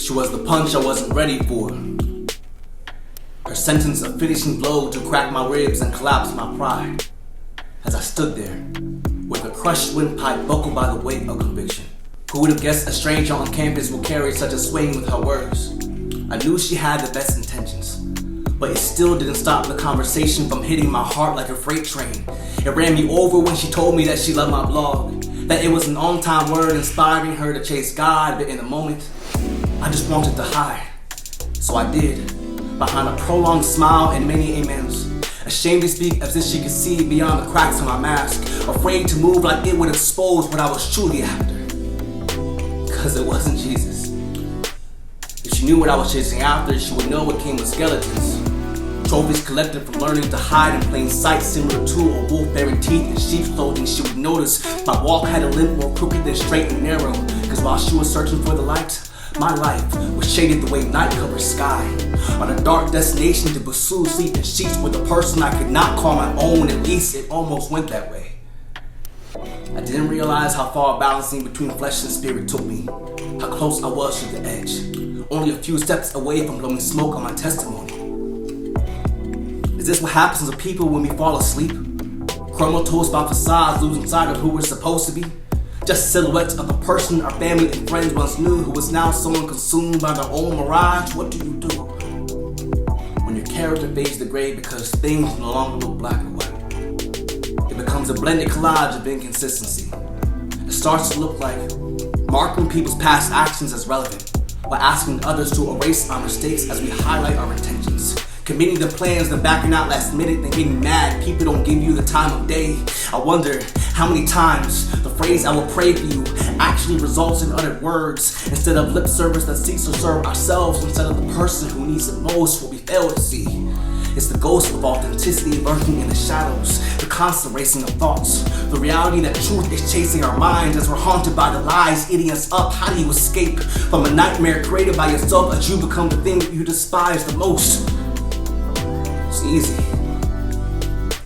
She was the punch I wasn't ready for. Her sentence a finishing blow to crack my ribs and collapse my pride. As I stood there, with a crushed windpipe buckled by the weight of conviction. Who would have guessed a stranger on campus would carry such a swing with her words? I knew she had the best intentions, but it still didn't stop the conversation from hitting my heart like a freight train. It ran me over when she told me that she loved my blog, that it was an on-time word inspiring her to chase God, but in the moment, I just wanted to hide. So I did, behind a prolonged smile and many amens. Ashamed to speak as if she could see beyond the cracks of my mask, afraid to move like it would expose what I was truly after. Cause it wasn't Jesus. If she knew what I was chasing after, she would know what came with skeletons. Trophies collected from learning to hide in plain sight, similar to a wolf bearing teeth in sheep's clothing. She would notice my walk had a limp more crooked than straight and narrow. Cause while she was searching for the light, my life was shaded the way night covers sky. On a dark destination to pursue sleeping sheets with a person I could not call my own, at least it almost went that way. I didn't realize how far balancing between flesh and spirit took me, how close I was to the edge, only a few steps away from blowing smoke on my testimony. Is this what happens to people when we fall asleep? Comatose by facades, losing sight of who we're supposed to be? Just silhouettes of a person our family and friends once knew, who is now someone consumed by their own mirage. What do you do when your character fades to gray because things no longer look black and white? It becomes a blended collage of inconsistency. It starts to look like marking people's past actions as relevant, while asking others to erase our mistakes as we highlight our intentions. Committing the plans, then backing out last minute, then getting mad people don't give you the time of day. I wonder how many times the phrase "I will pray for you" actually results in uttered words, instead of lip service that seeks to serve ourselves instead of the person who needs it most. What we fail to see, it's the ghost of authenticity lurking in the shadows, the constant racing of thoughts, the reality that truth is chasing our minds as we're haunted by the lies eating us up. How do you escape from a nightmare created by yourself as you become the thing that you despise the most? It's easy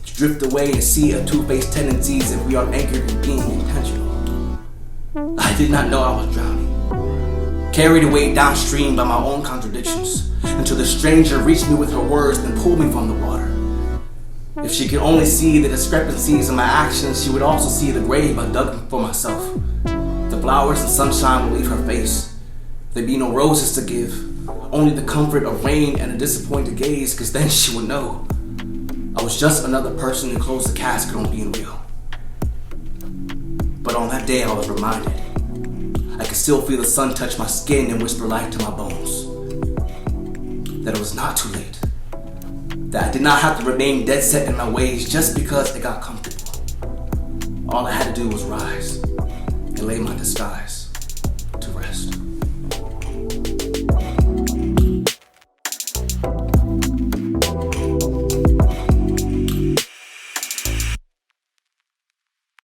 to drift away and see a two-faced tendencies if we are anchored in being intentional. I did not know I was drowning, carried away downstream by my own contradictions, until the stranger reached me with her words and pulled me from the water. If she could only see the discrepancies in my actions, she would also see the grave I dug for myself. The flowers and sunshine would leave her face. There'd be no roses to give, only the comfort of rain and a disappointed gaze, cause then she would know I was just another person who closed the casket on being real. But on that day I was reminded I could still feel the sun touch my skin and whisper life to my bones. That it was not too late, that I did not have to remain dead set in my ways just because it got comfortable. All I had to do was rise and lay my disguise.